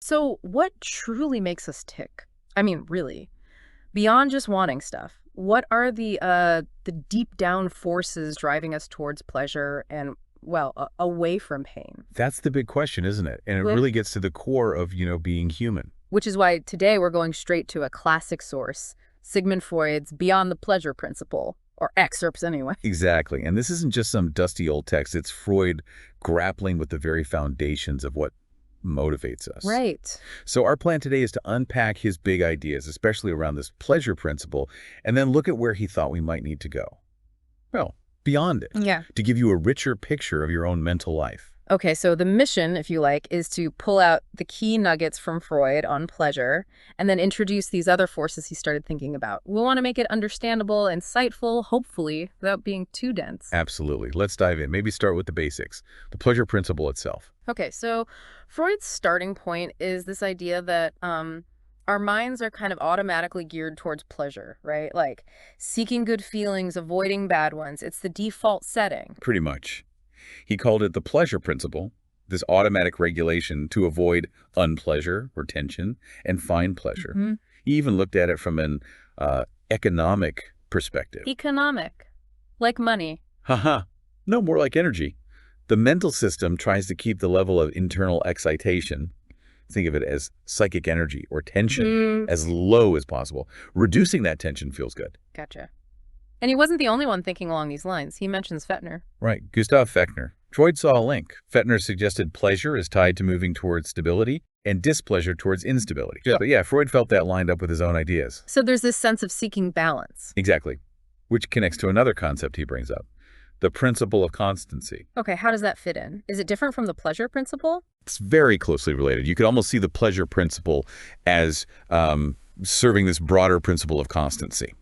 So what truly makes us tick? I mean, really, beyond just wanting stuff, what are the deep down forces driving us towards pleasure and, well, away from pain? That's the big question, isn't it? And it Wh- really gets to the core of, being human. Which is why today we're going straight to a classic source, Sigmund Freud's Beyond the Pleasure Principle, or excerpts anyway. Exactly. And this isn't just some dusty old text. It's Freud grappling with the very foundations of what motivates us. Right. So our plan today is to unpack his big ideas, especially around this pleasure principle, and then look at where he thought we might need to go. Well, beyond it, Yeah. to give you a richer picture of your own mental life. Okay, so the mission, if you like, is to pull out the key nuggets from Freud on pleasure and then introduce these other forces he started thinking about. We want to make it understandable, insightful, hopefully, without being too dense. Absolutely. Let's dive in. Maybe start with the basics, the pleasure principle itself. Okay, so Freud's starting point is this idea that our minds are kind of automatically geared towards pleasure, right? Like seeking good feelings, avoiding bad ones. It's the default setting. Pretty much. He called it the pleasure principle, this automatic regulation to avoid unpleasure or tension and find pleasure. He even looked at it from an economic perspective. Economic, like money. Haha, no, more like energy. The mental system tries to keep the level of internal excitation, think of it as psychic energy or tension, as low as possible. Reducing that tension feels good. Gotcha. And he wasn't the only one thinking along these lines. He mentions Fechner. Right, Gustav Fechner. Freud saw a link. Fechner suggested pleasure is tied to moving towards stability and displeasure towards instability. Yeah. But yeah, Freud felt that lined up with his own ideas. So there's this sense of seeking balance. Exactly, which connects to another concept he brings up, the principle of constancy. Okay, how does that fit in? Is it different from the pleasure principle? It's very closely related. You could almost see the pleasure principle as serving this broader principle of constancy.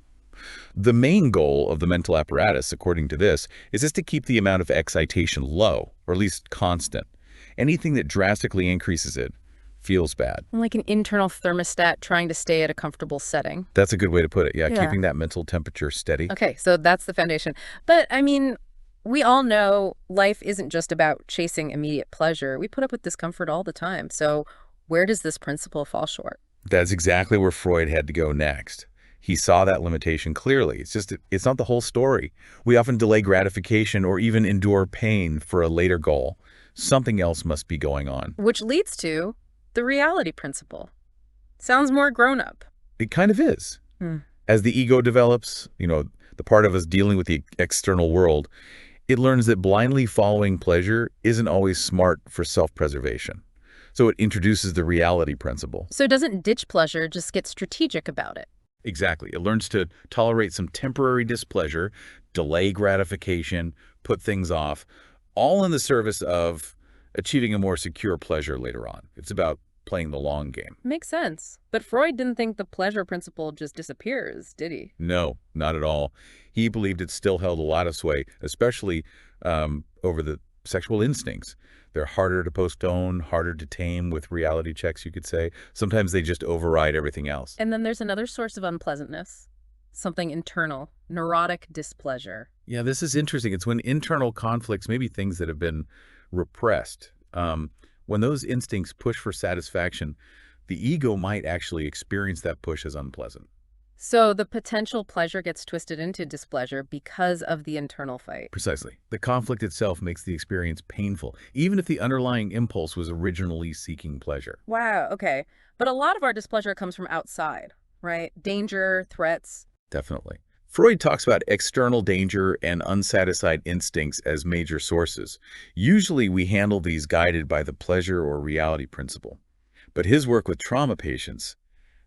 The main goal of the mental apparatus, according to this, is just to keep the amount of excitation low, or at least constant. Anything that drastically increases it feels bad. Like an internal thermostat trying to stay at a comfortable setting. That's a good way to put it. Yeah, Yeah. keeping that mental temperature steady. Okay, so that's the foundation. But, I mean, we all know life isn't just about chasing immediate pleasure. We put up with discomfort all the time. So where does this principle fall short? That's exactly where Freud had to go next. He saw that limitation clearly. It's not the whole story. We often delay gratification or even endure pain for a later goal. Something else must be going on. Which leads to the reality principle. Sounds more grown up. It kind of is. As the ego develops, the part of us dealing with the external world, it learns that blindly following pleasure isn't always smart for self-preservation. So it introduces the reality principle. So it doesn't ditch pleasure, just get strategic about it. Exactly. It learns to tolerate some temporary displeasure, delay gratification, put things off, all in the service of achieving a more secure pleasure later on. It's about playing the long game. Makes sense. But Freud didn't think the pleasure principle just disappears, did he? No, not at all. He believed it still held a lot of sway, especially over the sexual instincts. They're harder to postpone, harder to tame with reality checks, you could say. Sometimes they just override everything else. And then there's another source of unpleasantness, something internal, neurotic displeasure. Yeah, this is interesting. It's when internal conflicts, maybe things that have been repressed, when those instincts push for satisfaction, the ego might actually experience that push as unpleasant. So the potential pleasure gets twisted into displeasure because of the internal fight. Precisely. The conflict itself makes the experience painful, even if the underlying impulse was originally seeking pleasure. Wow, okay. But a lot of our displeasure comes from outside, right? Danger, threats. Definitely. Freud talks about external danger and unsatisfied instincts as major sources. Usually we handle these guided by the pleasure or reality principle. But his work with trauma patients,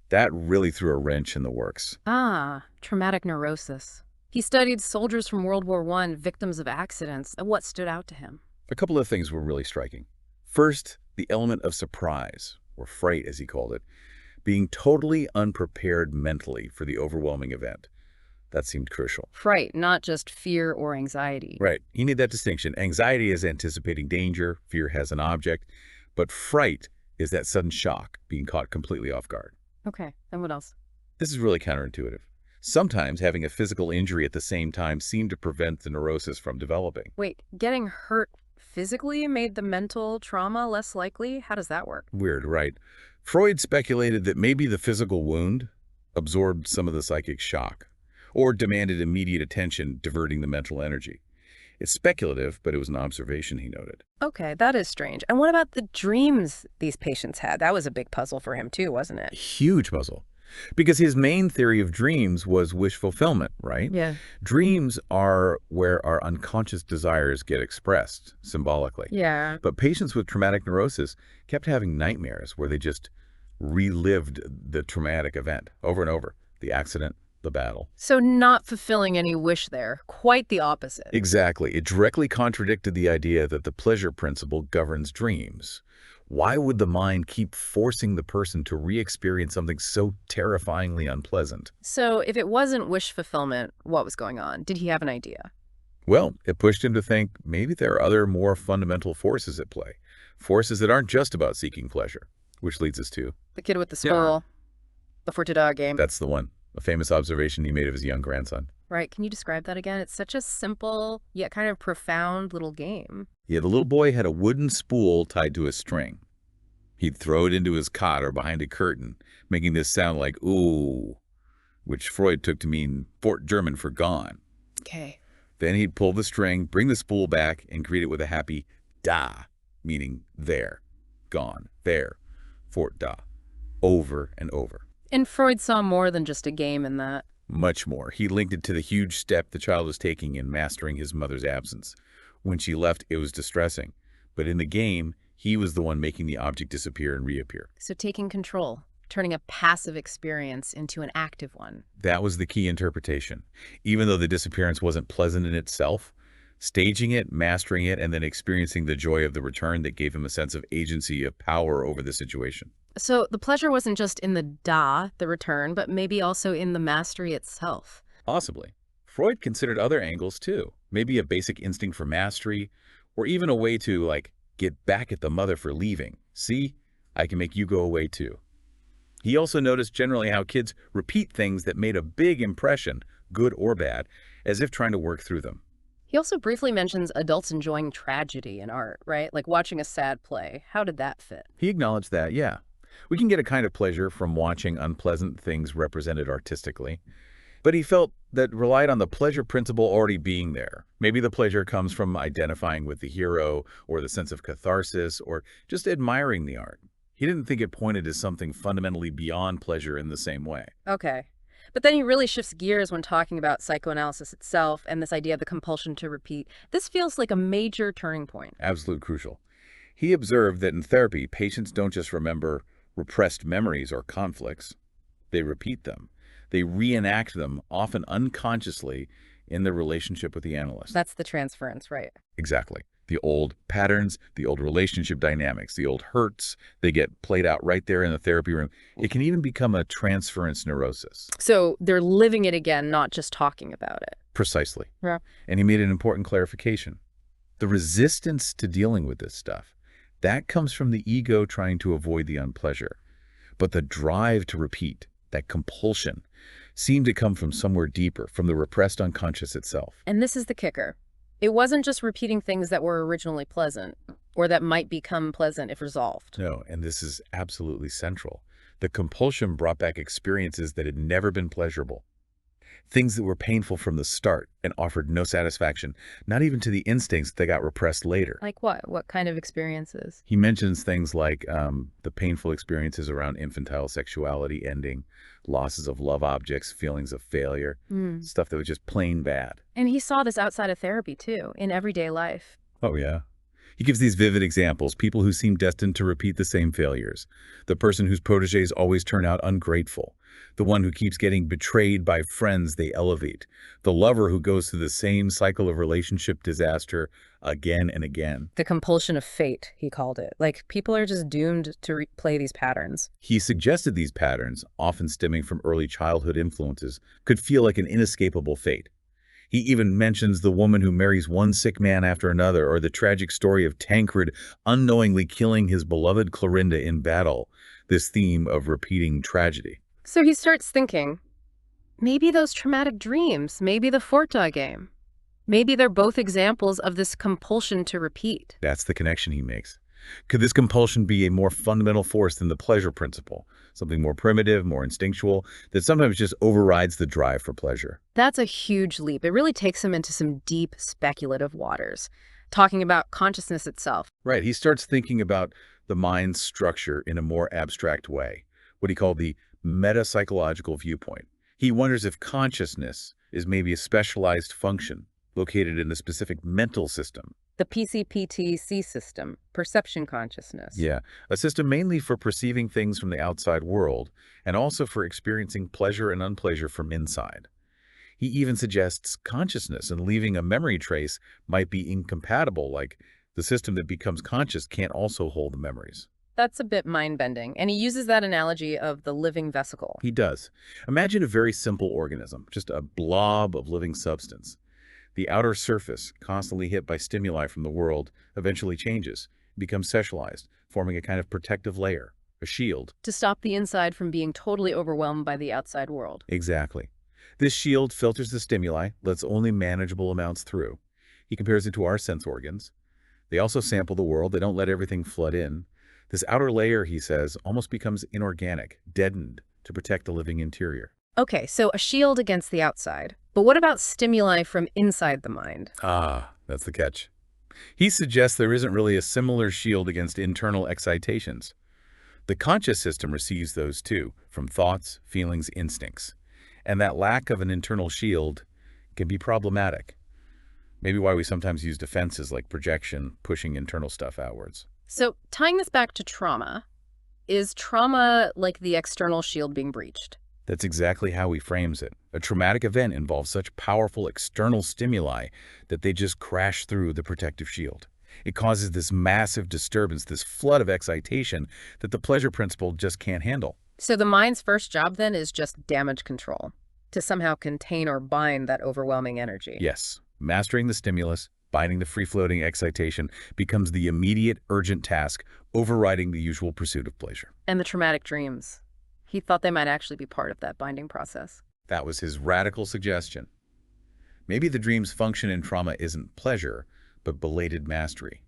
that really threw a wrench in the works. Ah, traumatic neurosis. He studied soldiers from World War I, victims of accidents. What stood out to him? A couple of things were really striking. First, the element of surprise, or fright as he called it, being totally unprepared mentally for the overwhelming event. That seemed crucial. Fright, not just fear or anxiety. Right. You need that distinction. Anxiety is anticipating danger, fear has an object, but fright is that sudden shock, being caught completely off guard. Okay, and what else? This is really counterintuitive. Sometimes having a physical injury at the same time seemed to prevent the neurosis from developing. Wait, getting hurt physically made the mental trauma less likely? How does that work? Weird, right? Freud speculated that maybe the physical wound absorbed some of the psychic shock, or demanded immediate attention, diverting the mental energy. It's speculative, but it was an observation, he noted. Okay, that is strange. And what about the dreams these patients had? That was a big puzzle for him too, wasn't it? Huge puzzle. Because his main theory of dreams was wish fulfillment, right? Yeah. Dreams are where our unconscious desires get expressed symbolically. Yeah. But patients with traumatic neurosis kept having nightmares where they just relived the traumatic event over and over, the accident, the battle. So not fulfilling any wish there. Quite the opposite. Exactly. It directly contradicted the idea that the pleasure principle governs dreams. Why would the mind keep forcing the person to re-experience something so terrifyingly unpleasant? So if it wasn't wish fulfillment, what was going on? Did he have an idea? Well, it pushed him to think maybe there are other more fundamental forces at play. Forces that aren't just about seeking pleasure, which leads us to... The kid with the spool, the Fortida game. That's the one. A famous observation he made of his young grandson. Right. Can you describe that again? It's such a simple, yet kind of profound little game. Yeah, the little boy had a wooden spool tied to a string. He'd throw it into his cot or behind a curtain, making this sound like ooh, which Freud took to mean Fort German for gone. Okay. Then he'd pull the string, bring the spool back, and greet it with a happy da, meaning there, gone, there, Fort da, over and over. And Freud saw more than just a game in that. Much more. He linked it to the huge step the child was taking in mastering his mother's absence. When she left, it was distressing. But in the game, he was the one making the object disappear and reappear. So taking control, turning a passive experience into an active one. That was the key interpretation. Even though the disappearance wasn't pleasant in itself, staging it, mastering it, and then experiencing the joy of the return that gave him a sense of agency, of power over the situation. So the pleasure wasn't just in the da, the return, but maybe also in the mastery itself. Possibly. Freud considered other angles too. Maybe a basic instinct for mastery, or even a way to, like, get back at the mother for leaving. See, I can make you go away too. He also noticed generally how kids repeat things that made a big impression, good or bad, as if trying to work through them. He also briefly mentions adults enjoying tragedy in art, right? Like watching a sad play. How did that fit? He acknowledged that, yeah. We can get a kind of pleasure from watching unpleasant things represented artistically. But he felt that relied on the pleasure principle already being there. Maybe the pleasure comes from identifying with the hero, or the sense of catharsis, or just admiring the art. He didn't think it pointed to something fundamentally beyond pleasure in the same way. Okay. But then he really shifts gears when talking about psychoanalysis itself and this idea of the compulsion to repeat. This feels like a major turning point. Absolute crucial. He observed that in therapy, patients don't just remember repressed memories or conflicts. They repeat them. They reenact them, often unconsciously, in their relationship with the analyst. That's the transference, right? Exactly. The old patterns, the old relationship dynamics, the old hurts, they get played out right there in the therapy room. It can even become a transference neurosis. So they're living it again, not just talking about it. Precisely. Yeah. And he made an important clarification. The resistance to dealing with this stuff, that comes from the ego trying to avoid the unpleasure. But the drive to repeat, that compulsion, seemed to come from somewhere deeper, from the repressed unconscious itself. And this is the kicker. It wasn't just repeating things that were originally pleasant, or that might become pleasant if resolved. No, and this is absolutely central. The compulsion brought back experiences that had never been pleasurable. Things that were painful from the start and offered no satisfaction, not even to the instincts that got repressed later. Like what? What kind of experiences? He mentions things like the painful experiences around infantile sexuality ending, losses of love objects, feelings of failure, stuff that was just plain bad. And he saw this outside of therapy, too, in everyday life. Oh, yeah. He gives these vivid examples, people who seem destined to repeat the same failures, the person whose protégés always turn out ungrateful, the one who keeps getting betrayed by friends they elevate, the lover who goes through the same cycle of relationship disaster again and again. The compulsion of fate, he called it. Like, people are just doomed to replay these patterns. He suggested these patterns, often stemming from early childhood influences, could feel like an inescapable fate. He even mentions the woman who marries one sick man after another, or the tragic story of Tancred unknowingly killing his beloved Clorinda in battle, this theme of repeating tragedy. So he starts thinking, maybe those traumatic dreams, maybe the Forta game. Maybe they're both examples of this compulsion to repeat. That's the connection he makes. Could this compulsion be a more fundamental force than the pleasure principle? Something more primitive, more instinctual, that sometimes just overrides the drive for pleasure? That's a huge leap. It really takes him into some deep speculative waters, talking about consciousness itself. Right. He starts thinking about the mind's structure in a more abstract way, what he called the metapsychological viewpoint. He wonders if consciousness is maybe a specialized function located in a specific mental system. The PCPTC system, perception consciousness. Yeah, a system mainly for perceiving things from the outside world and also for experiencing pleasure and unpleasure from inside. He even suggests consciousness and leaving a memory trace might be incompatible, like the system that becomes conscious can't also hold the memories. That's a bit mind-bending, and he uses that analogy of the living vesicle. He does. Imagine a very simple organism, just a blob of living substance. The outer surface, constantly hit by stimuli from the world, eventually changes, becomes sexualized, forming a kind of protective layer, a shield. To stop the inside from being totally overwhelmed by the outside world. Exactly. This shield filters the stimuli, lets only manageable amounts through. He compares it to our sense organs. They also sample the world. They don't let everything flood in. This outer layer, he says, almost becomes inorganic, deadened, to protect the living interior. Okay, so a shield against the outside. But what about stimuli from inside the mind? Ah, that's the catch. He suggests there isn't really a similar shield against internal excitations. The conscious system receives those too, from thoughts, feelings, instincts. And that lack of an internal shield can be problematic. Maybe why we sometimes use defenses like projection, pushing internal stuff outwards. So tying this back to trauma, is trauma like the external shield being breached? That's exactly how he frames it. A traumatic event involves such powerful external stimuli that they just crash through the protective shield. It causes this massive disturbance, this flood of excitation that the pleasure principle just can't handle. So the mind's first job then is just damage control, to somehow contain or bind that overwhelming energy. Yes, mastering the stimulus, binding the free-floating excitation becomes the immediate, urgent task, overriding the usual pursuit of pleasure. And the traumatic dreams. He thought they might actually be part of that binding process. That was his radical suggestion. Maybe the dream's function in trauma isn't pleasure, but belated mastery.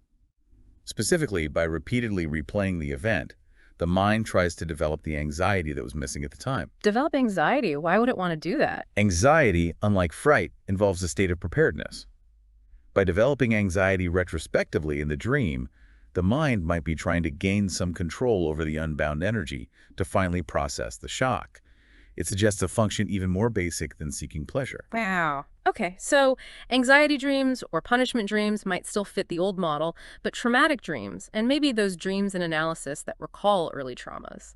Specifically, by repeatedly replaying the event, the mind tries to develop the anxiety that was missing at the time. Develop anxiety? Why would it want to do that? Anxiety, unlike fright, involves a state of preparedness. By developing anxiety retrospectively in the dream, the mind might be trying to gain some control over the unbound energy to finally process the shock. It suggests a function even more basic than seeking pleasure. Wow. Okay, so anxiety dreams or punishment dreams might still fit the old model, but traumatic dreams, and maybe those dreams in analysis that recall early traumas,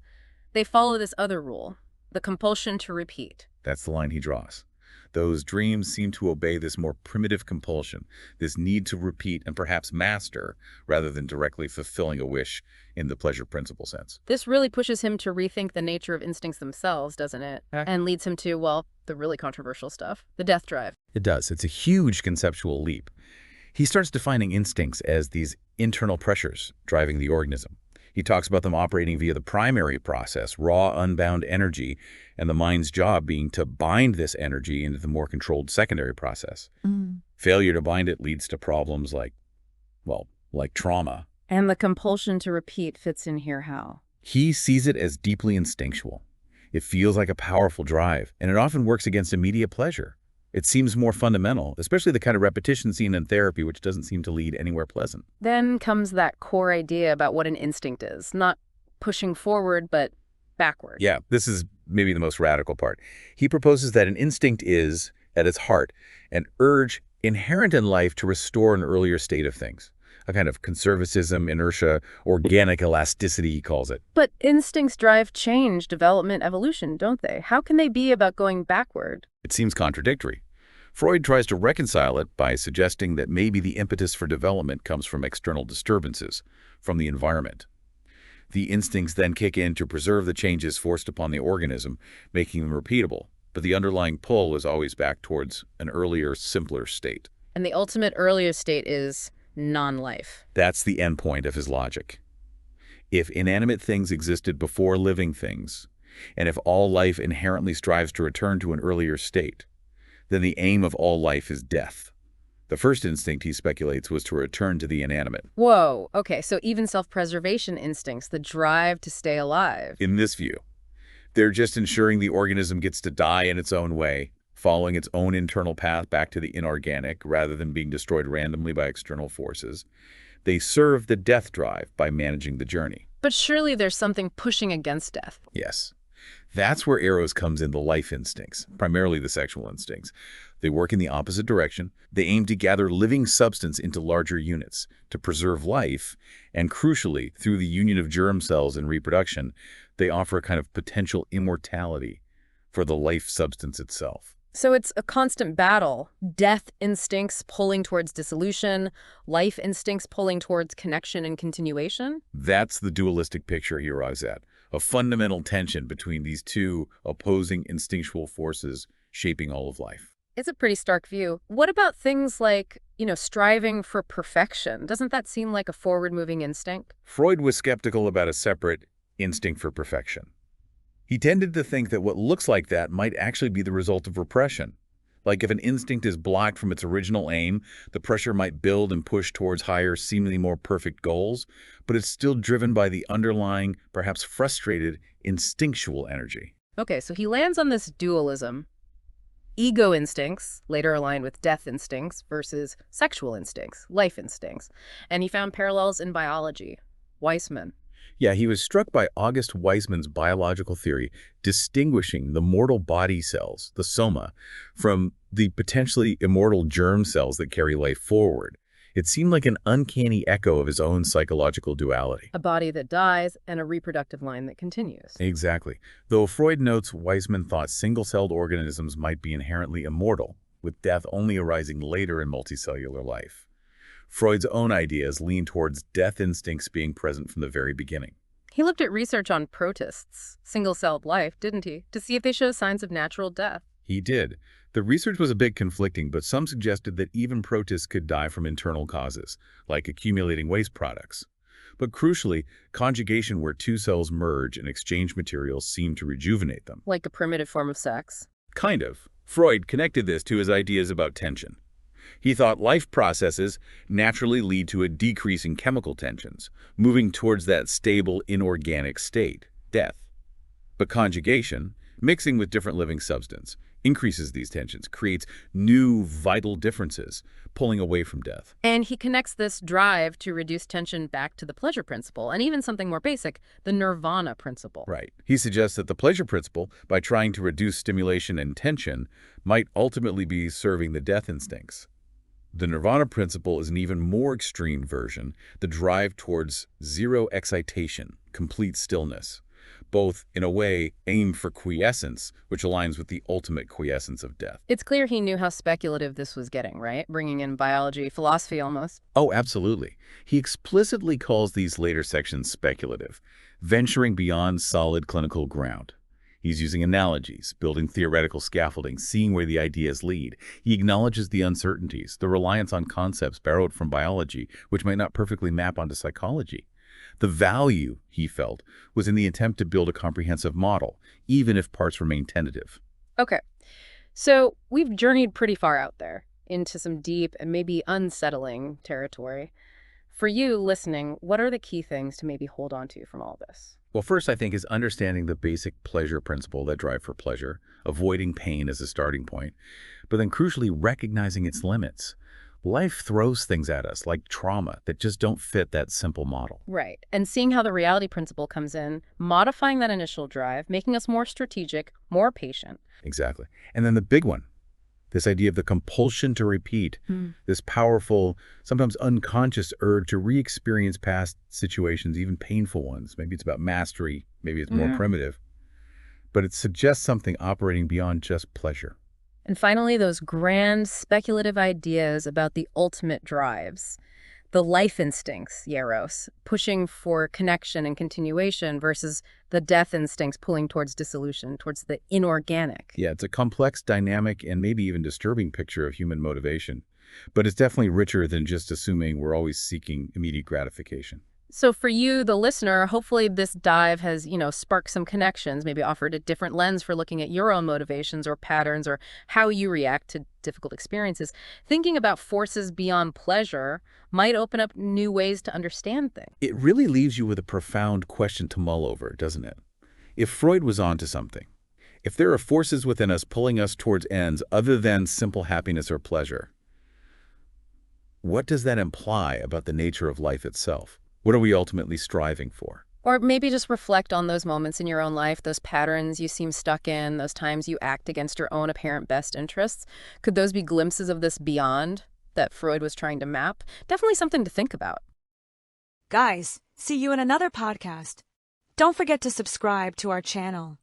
they follow this other rule, the compulsion to repeat. That's the line he draws. Those dreams seem to obey this more primitive compulsion, this need to repeat and perhaps master, rather than directly fulfilling a wish in the pleasure principle sense. This really pushes him to rethink the nature of instincts themselves, doesn't it? And leads him to, well, the really controversial stuff, the death drive. It does. It's a huge conceptual leap. He starts defining instincts as these internal pressures driving the organism. He talks about them operating via the primary process, raw, unbound energy, and the mind's job being to bind this energy into the more controlled secondary process. Failure to bind it leads to problems like, well, like trauma. And the compulsion to repeat fits in here how? He sees it as deeply instinctual. It feels like a powerful drive, and it often works against immediate pleasure. It seems more fundamental, especially the kind of repetition seen in therapy, which doesn't seem to lead anywhere pleasant. Then comes that core idea about what an instinct is, not pushing forward, but backward. Yeah, this is maybe the most radical part. He proposes that an instinct is, at its heart, an urge inherent in life to restore an earlier state of things. A kind of conservatism, inertia, organic elasticity, he calls it. But instincts drive change, development, evolution, don't they? How can they be about going backward? It seems contradictory. Freud tries to reconcile it by suggesting that maybe the impetus for development comes from external disturbances, from the environment. The instincts then kick in to preserve the changes forced upon the organism, making them repeatable, but the underlying pull is always back towards an earlier, simpler state. And the ultimate earlier state is non-life. That's the end point of his logic. If inanimate things existed before living things, and if all life inherently strives to return to an earlier state, then the aim of all life is death. The first instinct, he speculates, was to return to the inanimate. Whoa, okay, so even self-preservation instincts, the drive to stay alive. In this view, they're just ensuring the organism gets to die in its own way, following its own internal path back to the inorganic rather than being destroyed randomly by external forces. They serve the death drive by managing the journey. But surely there's something pushing against death. Yes. That's where Eros comes in, the life instincts, primarily the sexual instincts. They work in the opposite direction. They aim to gather living substance into larger units, to preserve life, and crucially, through the union of germ cells and reproduction, they offer a kind of potential immortality for the life substance itself. So it's a constant battle. Death instincts pulling towards dissolution, life instincts pulling towards connection and continuation. That's the dualistic picture he arrives at, a fundamental tension between these two opposing instinctual forces shaping all of life. It's a pretty stark view. What about things like, striving for perfection? Doesn't that seem like a forward-moving instinct? Freud was skeptical about a separate instinct for perfection. He tended to think that what looks like that might actually be the result of repression. Like if an instinct is blocked from its original aim, the pressure might build and push towards higher, seemingly more perfect goals, but it's still driven by the underlying, perhaps frustrated, instinctual energy. Okay, so he lands on this dualism. Ego instincts, later aligned with death instincts, versus sexual instincts, life instincts. And he found parallels in biology. Weissman. Yeah, he was struck by August Weismann's biological theory, distinguishing the mortal body cells, the soma, from the potentially immortal germ cells that carry life forward. It seemed like an uncanny echo of his own psychological duality. A body that dies and a reproductive line that continues. Exactly. Though Freud notes Weismann thought single-celled organisms might be inherently immortal, with death only arising later in multicellular life. Freud's own ideas lean towards death instincts being present from the very beginning. He looked at research on protists, single-celled life, didn't he, to see if they show signs of natural death. He did. The research was a bit conflicting, but some suggested that even protists could die from internal causes, like accumulating waste products. But crucially, conjugation where two cells merge and exchange materials seemed to rejuvenate them. Like a primitive form of sex. Kind of. Freud connected this to his ideas about tension. He thought life processes naturally lead to a decrease in chemical tensions, moving towards that stable inorganic state, death. But conjugation, mixing with different living substance, increases these tensions, creates new vital differences, pulling away from death. And he connects this drive to reduce tension back to the pleasure principle, and even something more basic, the nirvana principle. Right. He suggests that the pleasure principle, by trying to reduce stimulation and tension, might ultimately be serving the death instincts. The nirvana principle is an even more extreme version, the drive towards zero excitation, complete stillness. Both, in a way, aim for quiescence, which aligns with the ultimate quiescence of death. It's clear he knew how speculative this was getting, right? Bringing in biology, philosophy almost. Oh, absolutely. He explicitly calls these later sections speculative, venturing beyond solid clinical ground. He's using analogies, building theoretical scaffolding, seeing where the ideas lead. He acknowledges the uncertainties, the reliance on concepts borrowed from biology, which might not perfectly map onto psychology. The value, he felt, was in the attempt to build a comprehensive model, even if parts remain tentative. Okay, so we've journeyed pretty far out there into some deep and maybe unsettling territory. For you listening, what are the key things to maybe hold on to from all this? Well, first, I think, is understanding the basic pleasure principle, that drive for pleasure, avoiding pain as a starting point, but then crucially recognizing its limits. Life throws things at us, like trauma, that just don't fit that simple model. Right. And seeing how the reality principle comes in, modifying that initial drive, making us more strategic, more patient. Exactly. And then the big one, this idea of the compulsion to repeat, this powerful, sometimes unconscious urge to re-experience past situations, even painful ones. Maybe it's about mastery, maybe it's more primitive, but it suggests something operating beyond just pleasure. And finally, those grand speculative ideas about the ultimate drives, the life instincts, Eros, pushing for connection and continuation versus the death instincts pulling towards dissolution, towards the inorganic. Yeah, it's a complex, dynamic, and maybe even disturbing picture of human motivation. But it's definitely richer than just assuming we're always seeking immediate gratification. So for you, the listener, hopefully this dive has, sparked some connections, maybe offered a different lens for looking at your own motivations or patterns or how you react to difficult experiences. Thinking about forces beyond pleasure might open up new ways to understand things. It really leaves you with a profound question to mull over, doesn't it? If Freud was onto something, if there are forces within us pulling us towards ends other than simple happiness or pleasure, what does that imply about the nature of life itself? What are we ultimately striving for? Or maybe just reflect on those moments in your own life, those patterns you seem stuck in, those times you act against your own apparent best interests. Could those be glimpses of this beyond that Freud was trying to map? Definitely something to think about. Guys, see you in another podcast. Don't forget to subscribe to our channel.